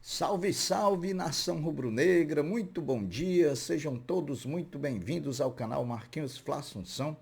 Salve, salve, nação rubro-negra, muito bom dia, sejam todos muito bem-vindos ao canal Marquinhos Fla Assunção.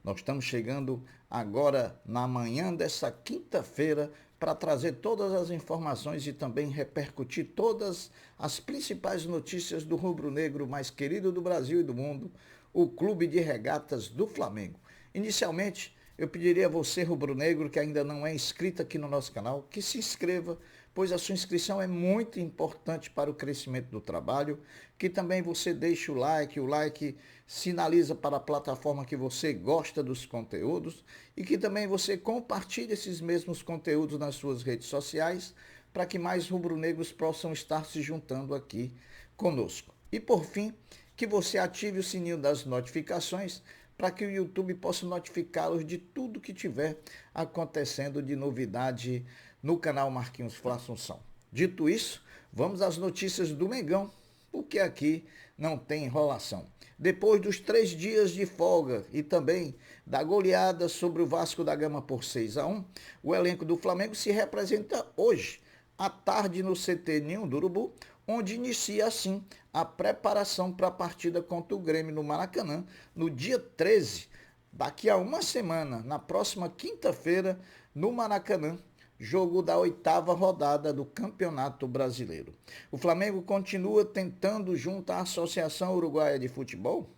Nós estamos chegando agora na manhã dessa quinta-feira para trazer todas as informações e também repercutir todas as principais notícias do rubro-negro mais querido do Brasil e do mundo, o Clube de Regatas do Flamengo. Inicialmente, eu pediria a você, rubro-negro, que ainda não é inscrito aqui no nosso canal, que se inscreva, pois a sua inscrição é muito importante para o crescimento do trabalho, que também você deixe o like sinaliza para a plataforma que você gosta dos conteúdos e que também você compartilhe esses mesmos conteúdos nas suas redes sociais para que mais rubro-negros possam estar se juntando aqui conosco. E por fim, que você ative o sininho das notificações para que o YouTube possa notificá-los de tudo que tiver acontecendo de novidade no canal Marquinhos Fla Assunção. Dito isso, vamos às notícias do Mengão, porque aqui não tem enrolação. Depois dos 3 dias de folga e também da goleada sobre o Vasco da Gama por 6-1, o elenco do Flamengo se representa hoje, à tarde no CT Ninho do Urubu, onde inicia assim a preparação para a partida contra o Grêmio no Maracanã, no dia 13, daqui a uma semana, na próxima quinta-feira, no Maracanã, jogo da 8ª rodada do Campeonato Brasileiro. O Flamengo continua tentando, junto à Associação Uruguaia de Futebol,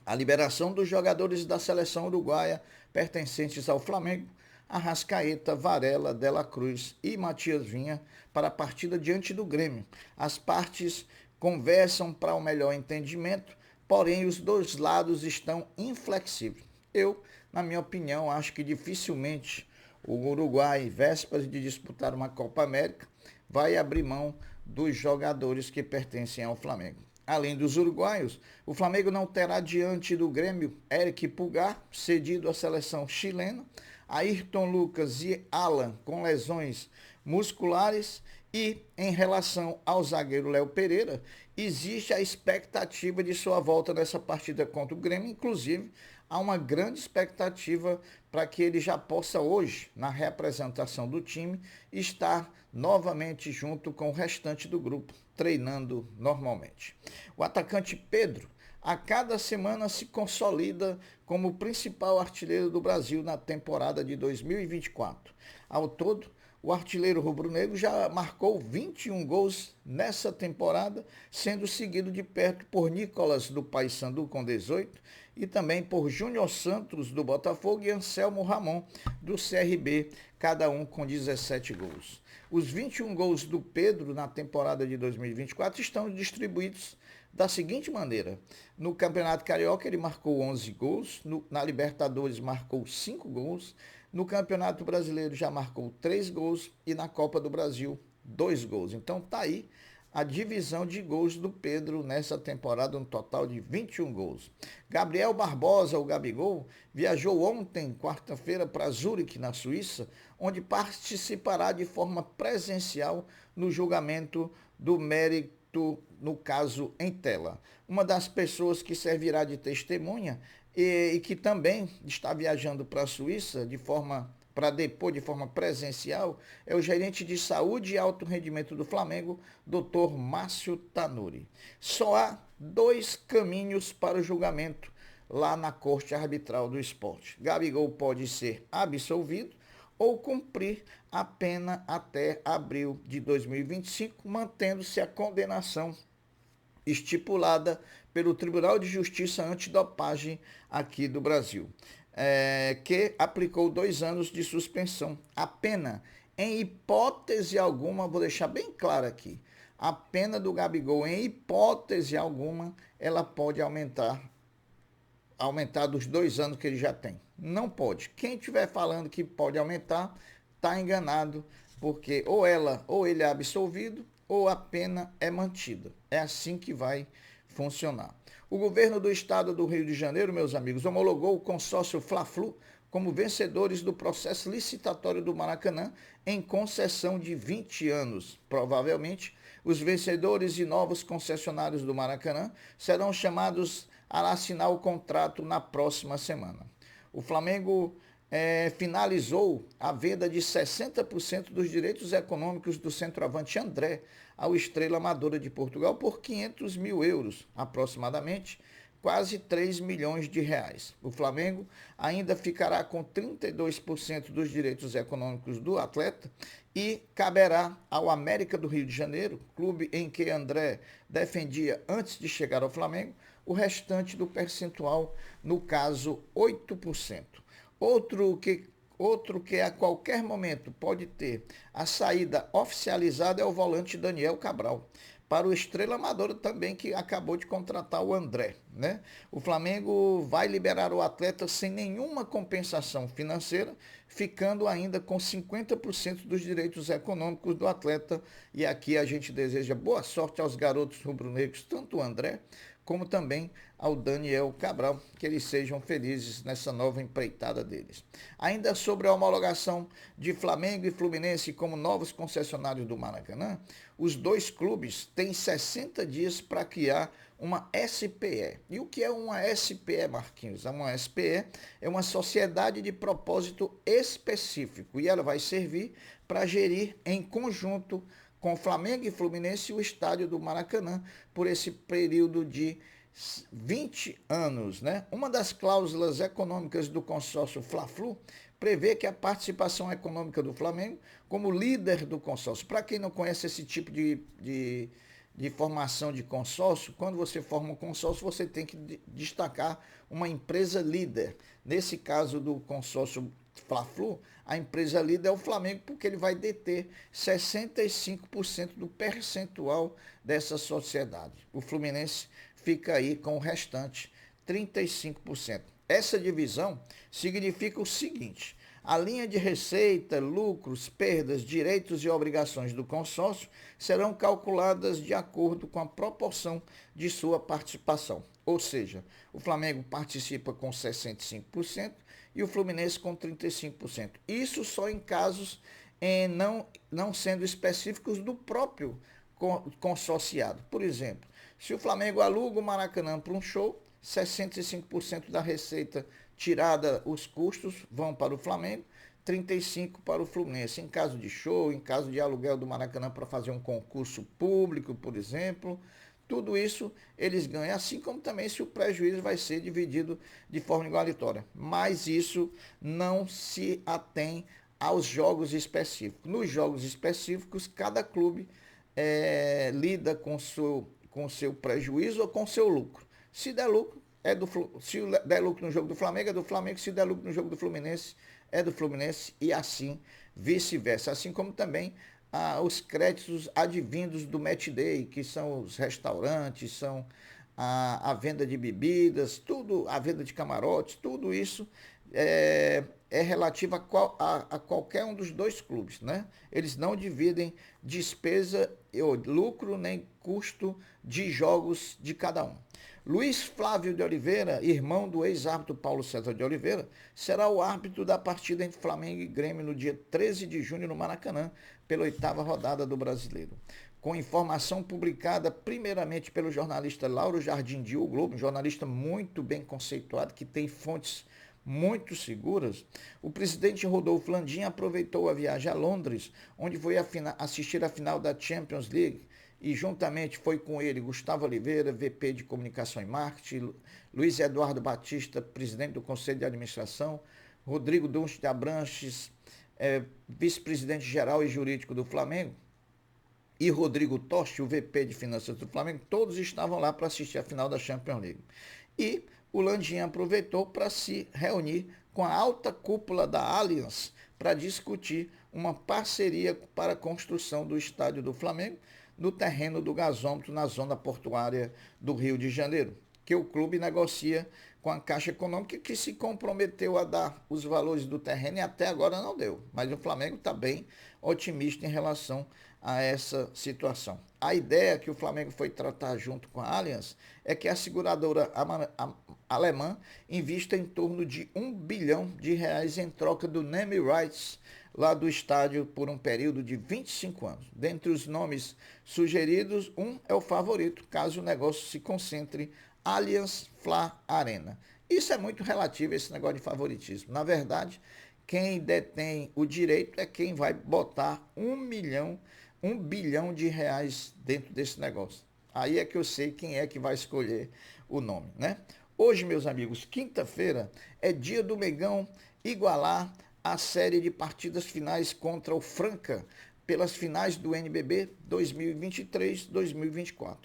a liberação dos jogadores da seleção uruguaia pertencentes ao Flamengo, Arrascaeta, Varela, Dela Cruz e Matias Vinha para a partida diante do Grêmio. As partes conversam para o melhor entendimento, porém os dois lados estão inflexíveis. Eu, na minha opinião, acho que dificilmente o Uruguai, vésperas de disputar uma Copa América, vai abrir mão dos jogadores que pertencem ao Flamengo. Além dos uruguaios, o Flamengo não terá diante do Grêmio Eric Pulgar, cedido à seleção chilena, Ayrton Lucas e Alan com lesões musculares e, em relação ao zagueiro Léo Pereira, existe a expectativa de sua volta nessa partida contra o Grêmio, inclusive há uma grande expectativa para que ele já possa hoje, na representação do time, estar novamente junto com o restante do grupo, treinando normalmente. O atacante Pedro, a cada semana se consolida como o principal artilheiro do Brasil na temporada de 2024. Ao todo, o artilheiro rubro-negro já marcou 21 gols nessa temporada, sendo seguido de perto por Nicolas do Paysandu com 18 e também por Júnior Santos do Botafogo e Anselmo Ramon do CRB, cada um com 17 gols. Os 21 gols do Pedro na temporada de 2024 estão distribuídos da seguinte maneira: no Campeonato Carioca ele marcou 11 gols, na Libertadores marcou 5 gols, no Campeonato Brasileiro já marcou 3 gols e na Copa do Brasil 2 gols. Então tá aí a divisão de gols do Pedro nessa temporada, um total de 21 gols. Gabriel Barbosa, o Gabigol, viajou ontem, quarta-feira, para Zurique, na Suíça, onde participará de forma presencial no julgamento do mérito, no caso em tela. Uma das pessoas que servirá de testemunha e que também está viajando para a Suíça para depor de forma presencial é o gerente de saúde e alto rendimento do Flamengo, Dr. Márcio Tanuri. Só há 2 caminhos para o julgamento lá na Corte Arbitral do Esporte. Gabigol pode ser absolvido ou cumprir a pena até abril de 2025, mantendo-se a condenação estipulada pelo Tribunal de Justiça Antidopagem aqui do Brasil, que aplicou 2 anos de suspensão. A pena, em hipótese alguma, vou deixar bem claro aqui, a pena do Gabigol, em hipótese alguma, ela pode aumentar dos 2 anos que ele já tem. Não pode. Quem estiver falando que pode aumentar, está enganado, porque ou ele é absolvido, ou a pena é mantida. É assim que vai funcionar. O governo do estado do Rio de Janeiro, meus amigos, homologou o consórcio Fla-Flu como vencedores do processo licitatório do Maracanã em concessão de 20 anos. Provavelmente, os vencedores e novos concessionários do Maracanã serão chamados a assinar o contrato na próxima semana. O Flamengo finalizou a venda de 60% dos direitos econômicos do centroavante André ao Estrela Amadora de Portugal por 500 mil euros, aproximadamente, quase 3 milhões de reais. O Flamengo ainda ficará com 32% dos direitos econômicos do atleta e caberá ao América do Rio de Janeiro, clube em que André defendia antes de chegar ao Flamengo, o restante do percentual, no caso 8%. Outro que a qualquer momento pode ter a saída oficializada é o volante Daniel Cabral, para o Estrela Amadora também, que acabou de contratar o André, né? O Flamengo vai liberar o atleta sem nenhuma compensação financeira, ficando ainda com 50% dos direitos econômicos do atleta. E aqui a gente deseja boa sorte aos garotos rubro-negros, tanto o André como também ao Daniel Cabral, que eles sejam felizes nessa nova empreitada deles. Ainda sobre a homologação de Flamengo e Fluminense como novos concessionários do Maracanã, os dois clubes têm 60 dias para criar uma SPE. E o que é uma SPE, Marquinhos? Uma SPE é uma sociedade de propósito específico e ela vai servir para gerir em conjunto com Flamengo e Fluminense o estádio do Maracanã por esse período de 20 anos, né? Uma das cláusulas econômicas do consórcio Fla-Flu prevê que a participação econômica do Flamengo, como líder do consórcio, para quem não conhece esse tipo de formação de consórcio, quando você forma um consórcio, você tem que destacar uma empresa líder. Nesse caso do consórcio Fla-Flu, a empresa líder é o Flamengo, porque ele vai deter 65% do percentual dessa sociedade. O Fluminense fica aí com o restante, 35%. Essa divisão significa o seguinte: a linha de receita, lucros, perdas, direitos e obrigações do consórcio serão calculadas de acordo com a proporção de sua participação. Ou seja, o Flamengo participa com 65% e o Fluminense com 35%. Isso só em casos não sendo específicos do próprio consorciado. Por exemplo, se o Flamengo aluga o Maracanã para um show, 65% da receita tirada os custos vão para o Flamengo, 35% para o Fluminense. Em caso de show, em caso de aluguel do Maracanã para fazer um concurso público, por exemplo, tudo isso eles ganham, assim como também se o prejuízo vai ser dividido de forma igualitária. Mas isso não se atém aos jogos específicos. Nos jogos específicos, cada clube lida com seu prejuízo ou com seu lucro. Se der lucro, se der lucro no jogo do Flamengo, é do Flamengo. Se der lucro no jogo do Fluminense, é do Fluminense, e assim vice-versa. Assim como também os créditos advindos do Match Day, que são os restaurantes, são a venda de bebidas, tudo, a venda de camarotes, tudo isso é relativo a qualquer um dos dois clubes, né? Eles não dividem despesa, lucro, nem custo de jogos de cada um. Luiz Flávio de Oliveira, irmão do ex-árbitro Paulo César de Oliveira, será o árbitro da partida entre Flamengo e Grêmio no dia 13 de junho no Maracanã, pela 8ª rodada do Brasileiro. Com informação publicada primeiramente pelo jornalista Lauro Jardim de O Globo, um jornalista muito bem conceituado, que tem fontes muito seguras, o presidente Rodolfo Landim aproveitou a viagem a Londres, onde foi assistir a final da Champions League, e juntamente foi com ele Gustavo Oliveira, VP de Comunicação e Marketing, Luiz Eduardo Batista, presidente do Conselho de Administração, Rodrigo Dunst de Abranches, vice-presidente geral e jurídico do Flamengo, e Rodrigo Tosti, o VP de Finanças do Flamengo, todos estavam lá para assistir a final da Champions League. E o Landim aproveitou para se reunir com a alta cúpula da Allianz para discutir uma parceria para a construção do estádio do Flamengo no terreno do gasômetro na zona portuária do Rio de Janeiro, que o clube negocia com a Caixa Econômica, que se comprometeu a dar os valores do terreno e até agora não deu. Mas o Flamengo está bem otimista em relação a essa situação. A ideia que o Flamengo foi tratar junto com a Allianz é que a seguradora alemã invista em torno de R$1 bilhão em troca do name rights lá do estádio por um período de 25 anos. Dentre os nomes sugeridos, um é o favorito, caso o negócio se concentre Allianz Fla Arena. Isso é muito relativo a esse negócio de favoritismo. Na verdade, quem detém o direito é quem vai botar 1 bilhão de reais dentro desse negócio. Aí é que eu sei quem é que vai escolher o nome, né? Hoje, meus amigos, quinta-feira, é dia do Mengão igualar a série de partidas finais contra o Franca pelas finais do NBB 2023-2024.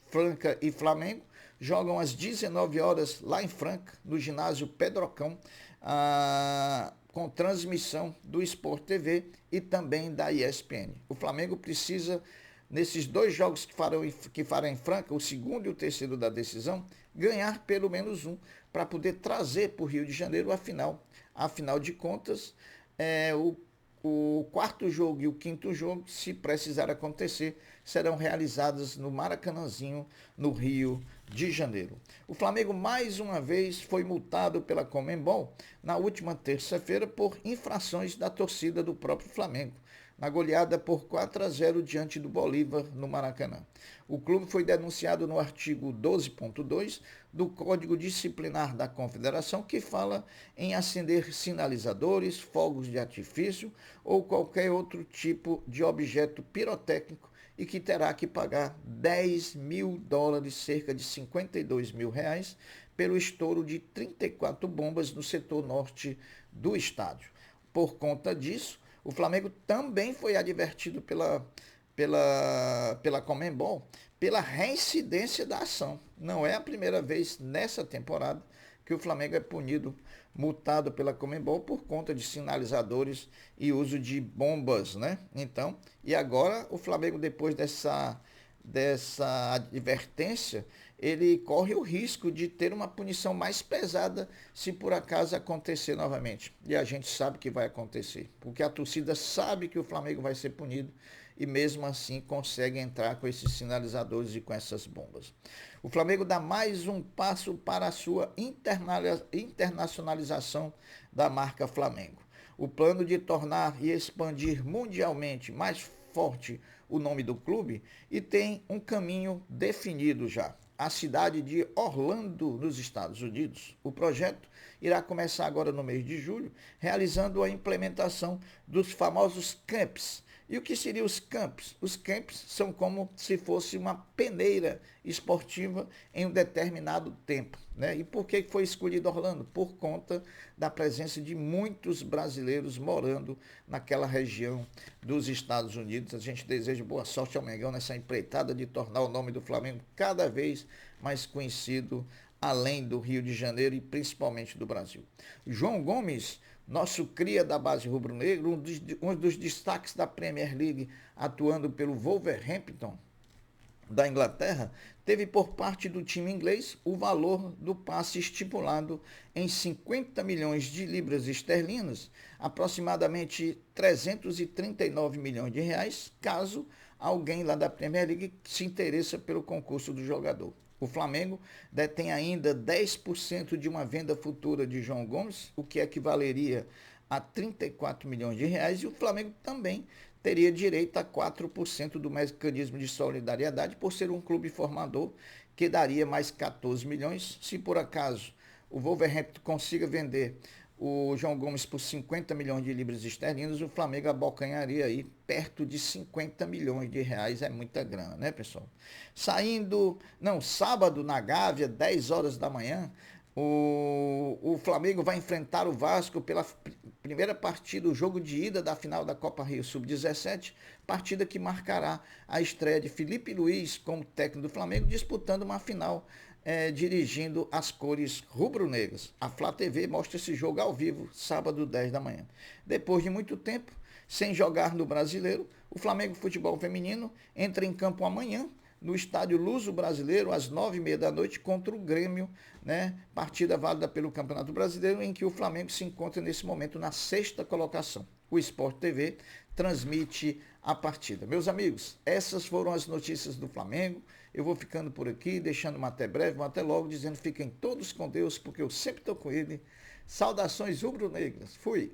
Franca e Flamengo jogam às 19 horas lá em Franca, no ginásio Pedrocão, com transmissão do Sport TV e também da ESPN. O Flamengo precisa, nesses dois jogos que fará em Franca, o segundo e o terceiro da decisão, ganhar pelo menos um para poder trazer para o Rio de Janeiro a final. Afinal de contas, o quarto jogo e o quinto jogo, se precisar acontecer, serão realizados no Maracanãzinho, no Rio de Janeiro. O Flamengo, mais uma vez, foi multado pela Conmebol na última terça-feira por infrações da torcida do próprio Flamengo, na goleada por 4-0 diante do Bolívar no Maracanã. O clube foi denunciado no artigo 12.2 do Código Disciplinar da Confederação, que fala em acender sinalizadores, fogos de artifício ou qualquer outro tipo de objeto pirotécnico e que terá que pagar US$ 10 mil, cerca de 52 mil reais, pelo estouro de 34 bombas no setor norte do estádio. Por conta disso, o Flamengo também foi advertido pela Conmebol pela reincidência da ação. Não é a primeira vez nessa temporada que o Flamengo é punido, multado pela Conmebol por conta de sinalizadores e uso de bombas, né? Então, e agora o Flamengo, depois dessa advertência, ele corre o risco de ter uma punição mais pesada se por acaso acontecer novamente. E a gente sabe que vai acontecer, porque a torcida sabe que o Flamengo vai ser punido e mesmo assim consegue entrar com esses sinalizadores e com essas bombas. O Flamengo dá mais um passo para a sua internacionalização da marca Flamengo. O plano de tornar e expandir mundialmente mais forte o nome do clube e tem um caminho definido já. A cidade de Orlando, nos Estados Unidos. O projeto irá começar agora no mês de julho, realizando a implementação dos famosos camps. E o que seriam os camps? Os camps são como se fosse uma peneira esportiva em um determinado tempo, né? E por que foi escolhido Orlando? Por conta da presença de muitos brasileiros morando naquela região dos Estados Unidos. A gente deseja boa sorte ao Mengão nessa empreitada de tornar o nome do Flamengo cada vez mais conhecido além do Rio de Janeiro e principalmente do Brasil. João Gomes, nosso cria da base rubro-negra, um dos destaques da Premier League, atuando pelo Wolverhampton da Inglaterra, teve por parte do time inglês o valor do passe estipulado em 50 milhões de libras esterlinas, aproximadamente 339 milhões de reais, caso alguém lá da Premier League se interesse pelo concurso do jogador. O Flamengo detém ainda 10% de uma venda futura de João Gomes, o que equivaleria a 34 milhões de reais, e o Flamengo também teria direito a 4% do mecanismo de solidariedade por ser um clube formador, que daria mais 14 milhões. Se por acaso o Wolverhampton consiga vender o João Gomes por 50 milhões de libras esterlinas, o Flamengo abocanharia aí perto de 50 milhões de reais, é muita grana, né, pessoal? Sábado na Gávea, 10 horas da manhã, o Flamengo vai enfrentar o Vasco pela primeira partida, o jogo de ida da final da Copa Rio Sub-17, partida que marcará a estreia de Felipe Luiz como técnico do Flamengo, disputando uma final dirigindo as cores rubro-negras. A Flá TV mostra esse jogo ao vivo, sábado, 10 da manhã. Depois de muito tempo, sem jogar no Brasileiro, o Flamengo Futebol Feminino entra em campo amanhã, no estádio Luso Brasileiro, às 9h30 da noite, contra o Grêmio, né? Partida válida pelo Campeonato Brasileiro, em que o Flamengo se encontra nesse momento na 6ª colocação. O Sport TV transmite a partida. Meus amigos, essas foram as notícias do Flamengo. Eu vou ficando por aqui, deixando um até breve, um até logo, dizendo fiquem todos com Deus, porque eu sempre estou com ele. Saudações rubro-negras. Fui!